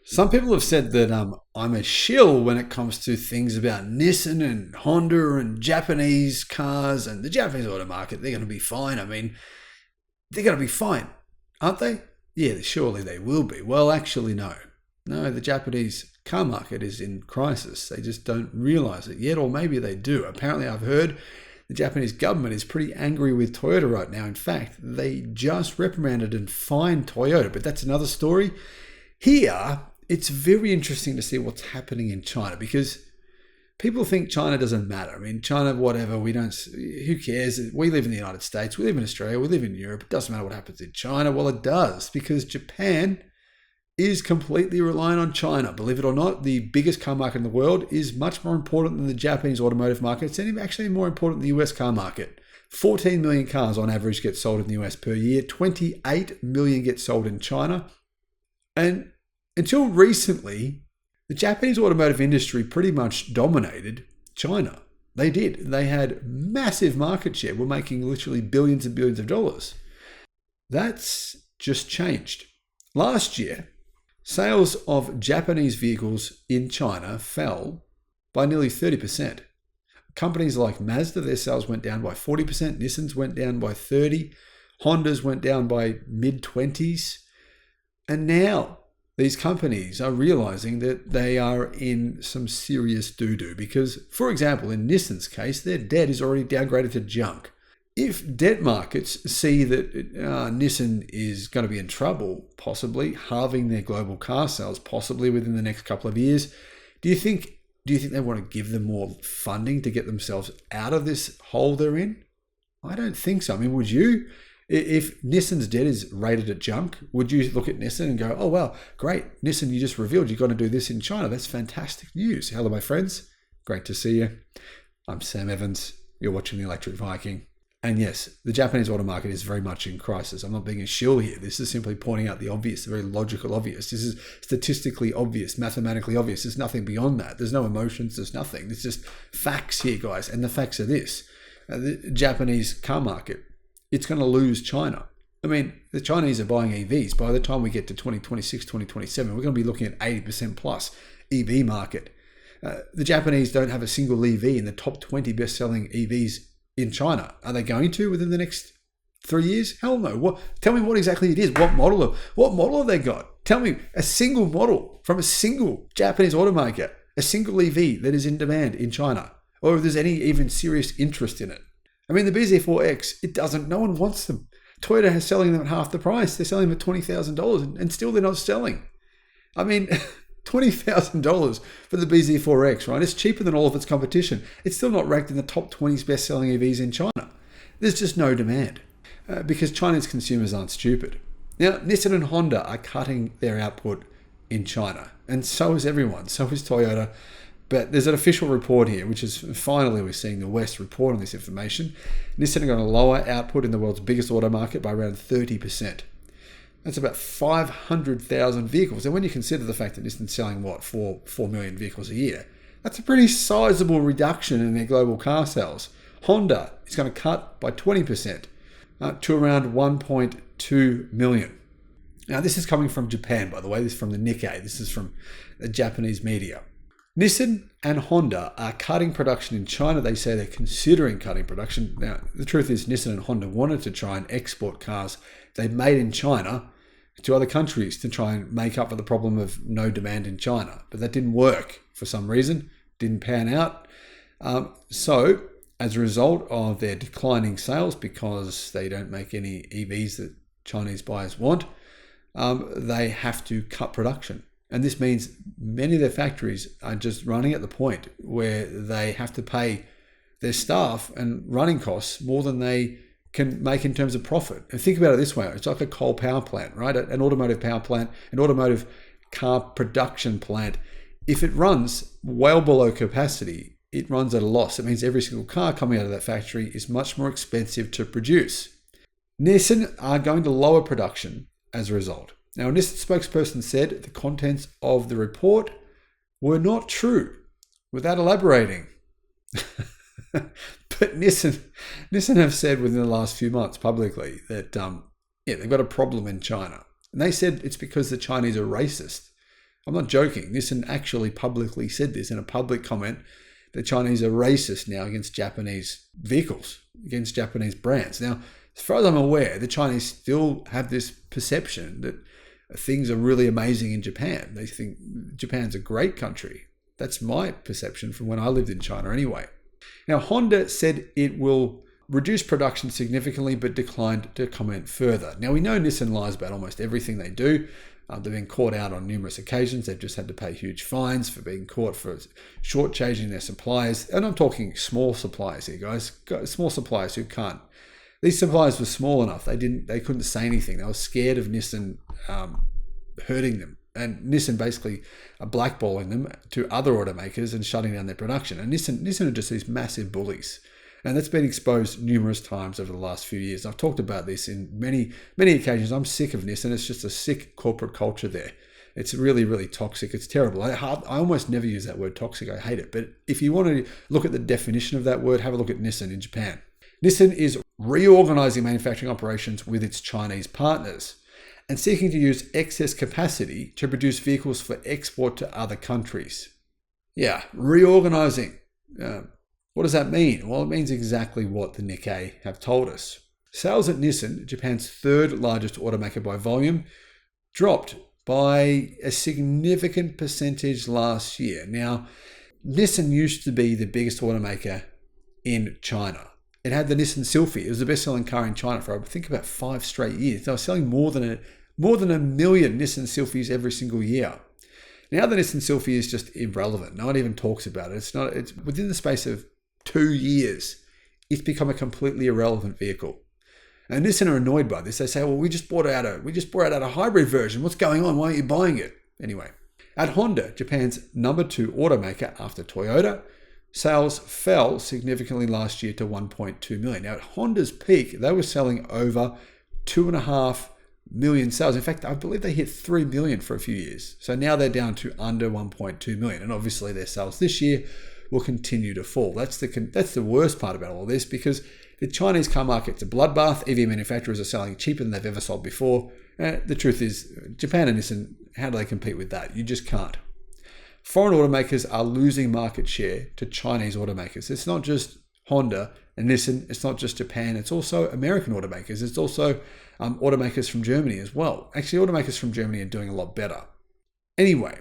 Some people have said that I'm a shill when it comes to things about Nissan and Honda and Japanese cars and the Japanese auto market. They're going to be fine. I mean, they're going to be fine, aren't they? Yeah, surely they will be. Well, actually, no. No, the Japanese car market is in crisis. They just don't realize it yet, or maybe they do. Apparently, I've heard the Japanese government is pretty angry with Toyota right now. In fact, they just reprimanded and fined Toyota, but that's another story. Here, it's very interesting to see what's happening in China because people think China doesn't matter. I mean, China, whatever, who cares? We live in the United States, we live in Australia, we live in Europe. It doesn't matter what happens in China. Well, it does because Japan is completely reliant on China. Believe it or not, the biggest car market in the world is much more important than the Japanese automotive market. It's actually more important than the US car market. 14 million cars on average get sold in the US per year. 28 million get sold in China. And until recently, the Japanese automotive industry pretty much dominated China. They did. They had massive market share. We're making literally billions and billions of dollars. That's just changed. Last year, sales of Japanese vehicles in China fell by nearly 30%. Companies like Mazda, their sales went down by 40%. Nissan's went down by 30%. Honda's went down by mid-20s. And now these companies are realizing that they are in some serious doo-doo because, for example, in Nissan's case, their debt is already downgraded to junk. If debt markets see that Nissan is going to be in trouble, possibly halving their global car sales, possibly within the next couple of years, do you think they want to give them more funding to get themselves out of this hole they're in? I don't think so. I mean, would you? If Nissan's debt is rated at junk, would you look at Nissan and go, oh, wow, great. Nissan, you just revealed you're going to do this in China. That's fantastic news. Hello, my friends. Great to see you. I'm Sam Evans. You're watching the Electric Viking. And yes, the Japanese auto market is very much in crisis. I'm not being a shill here. This is simply pointing out the obvious, the very logical obvious. This is statistically obvious, mathematically obvious. There's nothing beyond that. There's no emotions. There's nothing. There's just facts here, guys. And the facts are this. The Japanese car market, it's going to lose China. I mean, the Chinese are buying EVs. By the time we get to 2026, 2027, we're going to be looking at 80% plus EV market. The Japanese don't have a single EV in the top 20 best-selling EVs in China. Are they going to within the next 3 years? Hell no. Tell me what exactly it is. What model have they got? Tell me a single model from a single Japanese automaker, a single EV that is in demand in China, or if there's any even serious interest in it. I mean, the BZ4X, no one wants them. Toyota is selling them at half the price. They're selling them at $20,000 and still they're not selling. I mean, $20,000 for the BZ4X, right? It's cheaper than all of its competition. It's still not ranked in the top 20 best-selling EVs in China. There's just no demand because Chinese consumers aren't stupid. Now, Nissan and Honda are cutting their output in China, and so is everyone. So is Toyota. But there's an official report here, which is finally we're seeing the West report on this information. Nissan are going to lower output in the world's biggest auto market by around 30%. That's about 500,000 vehicles. And when you consider the fact that Nissan's selling, 4 million vehicles a year, that's a pretty sizable reduction in their global car sales. Honda is going to cut by 20% to around 1.2 million. Now, this is coming from Japan, by the way. This is from the Nikkei. This is from the Japanese media. Nissan and Honda are cutting production in China. They say they're considering cutting production. Now, the truth is Nissan and Honda wanted to try and export cars they made in China to other countries to try and make up for the problem of no demand in China. But that didn't work for some reason, didn't pan out. So as a result of their declining sales, because they don't make any EVs that Chinese buyers want, they have to cut production. And this means many of their factories are just running at the point where they have to pay their staff and running costs more than they can make in terms of profit. And think about it this way. It's like a coal power plant, right? An automotive power plant, an automotive car production plant. If it runs well below capacity, it runs at a loss. It means every single car coming out of that factory is much more expensive to produce. Nissan are going to lower production as a result. Now, a Nissan spokesperson said the contents of the report were not true, without elaborating. But Nissan have said within the last few months publicly that they've got a problem in China. And they said it's because the Chinese are racist. I'm not joking. Nissan actually publicly said this in a public comment. The Chinese are racist now against Japanese vehicles, against Japanese brands. Now, as far as I'm aware, the Chinese still have this perception that things are really amazing in Japan. They think Japan's a great country. That's my perception from when I lived in China anyway. Now, Honda said it will reduce production significantly, but declined to comment further. Now, we know Nissan lies about almost everything they do. They've been caught out on numerous occasions. They've just had to pay huge fines for being caught for shortchanging their suppliers. And I'm talking small suppliers here, guys. Small suppliers who can't. These suppliers were small enough. They couldn't say anything. They were scared of Nissan hurting them. And Nissan basically are blackballing them to other automakers and shutting down their production. And Nissan are just these massive bullies. And that's been exposed numerous times over the last few years. I've talked about this in many, many occasions. I'm sick of Nissan. It's just a sick corporate culture there. It's really, really toxic. It's terrible. I almost never use that word toxic. I hate it. But if you want to look at the definition of that word, have a look at Nissan in Japan. Nissan is reorganizing manufacturing operations with its Chinese partners and seeking to use excess capacity to produce vehicles for export to other countries. Yeah, reorganizing. What does that mean? Well, it means exactly what the Nikkei have told us. Sales at Nissan, Japan's third largest automaker by volume, dropped by a significant percentage last year. Now, Nissan used to be the biggest automaker in China. It had the Nissan Sylphy. It was the best-selling car in China for, I think, about 5 straight years. They were selling more than a million Nissan Sylphys every single year. Now the Nissan Sylphy is just irrelevant. No one even talks about it. It's within the space of 2 years, it's become a completely irrelevant vehicle. And Nissan are annoyed by this. They say, well, we just brought out a hybrid version. What's going on? Why aren't you buying it? Anyway, at Honda, Japan's number 2 automaker after Toyota, sales fell significantly last year to 1.2 million. Now, at Honda's peak, they were selling over 2.5 million sales. In fact, I believe they hit 3 million for a few years. So now they're down to under 1.2 million. And obviously their sales this year will continue to fall. That's the worst part about all this, because the Chinese car market's a bloodbath. EV manufacturers are selling cheaper than they've ever sold before. The truth is, Japan and Nissan, how do they compete with that? You just can't. Foreign automakers are losing market share to Chinese automakers. It's not just Honda and Nissan. It's not just Japan. It's also American automakers. It's also automakers from Germany as well. Actually, automakers from Germany are doing a lot better. Anyway,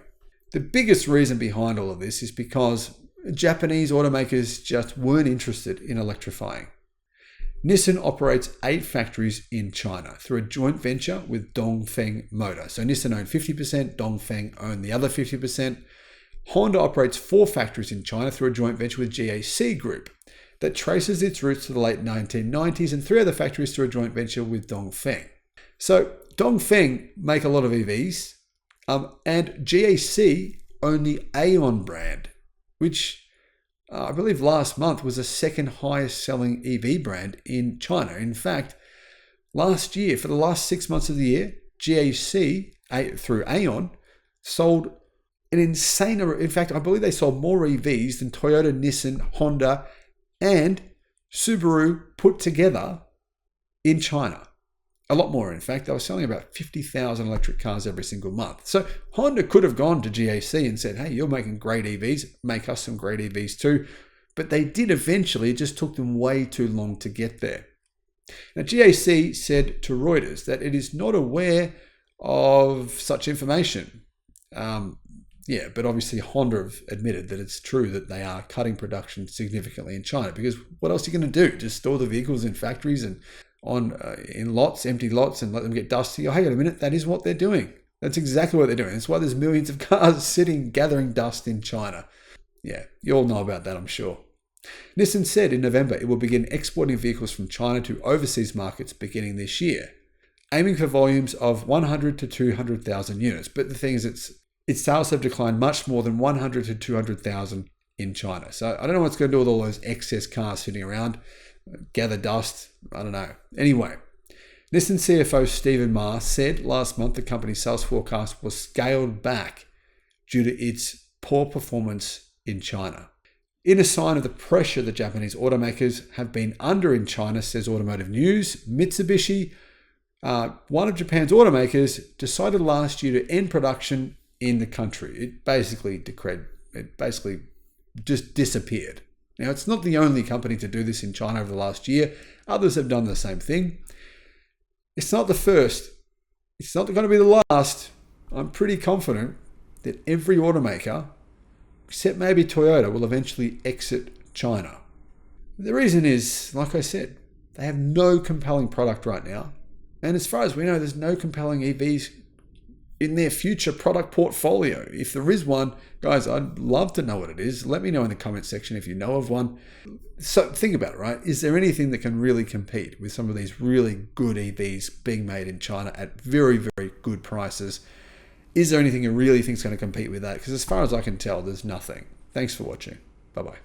the biggest reason behind all of this is because Japanese automakers just weren't interested in electrifying. Nissan operates 8 factories in China through a joint venture with Dongfeng Motor. So Nissan own 50%, Dongfeng own the other 50%. Honda operates 4 factories in China through a joint venture with GAC Group that traces its roots to the late 1990s, and 3 other factories through a joint venture with Dongfeng. So Dongfeng make a lot of EVs, and GAC own the Aeon brand, which I believe last month was the second highest selling EV brand in China. In fact, last year, for the last 6 months of the year, GAC through Aeon sold an insane number. In fact, I believe they sold more EVs than Toyota, Nissan, Honda, and Subaru put together in China. A lot more, in fact. They were selling about 50,000 electric cars every single month. So Honda could have gone to GAC and said, hey, you're making great EVs, make us some great EVs too. But they did eventually. It just took them way too long to get there. Now, GAC said to Reuters that it is not aware of such information. But obviously Honda have admitted that it's true that they are cutting production significantly in China, because what else are you going to do? Just store the vehicles in factories and in lots, empty lots, and let them get dusty? Oh, hang on a minute, that is what they're doing. That's exactly what they're doing. That's why there's millions of cars sitting, gathering dust in China. Yeah, you all know about that, I'm sure. Nissan said in November it will begin exporting vehicles from China to overseas markets beginning this year, aiming for volumes of 100 to 200,000 units. But the thing is, its sales have declined much more than 100 to 200,000 in China. So I don't know what's going to do with all those excess cars sitting around, gather dust, I don't know. Anyway, Nissan CFO Stephen Ma said last month the company's sales forecast was scaled back due to its poor performance in China. In a sign of the pressure the Japanese automakers have been under in China, says Automotive News, Mitsubishi, one of Japan's automakers, decided last year to end production in the country. It basically just disappeared. Now, it's not the only company to do this in China over the last year. Others have done the same thing. It's not the first. It's not going to be the last. I'm pretty confident that every automaker, except maybe Toyota, will eventually exit China. The reason is, like I said, they have no compelling product right now. And as far as we know, there's no compelling EVs in their future product portfolio. If there is one, guys, I'd love to know what it is. Let me know in the comment section if you know of one. So think about it, right? Is there anything that can really compete with some of these really good EVs being made in China at very, very good prices? Is there anything you really think is going to compete with that? Because as far as I can tell, there's nothing. Thanks for watching. Bye-bye.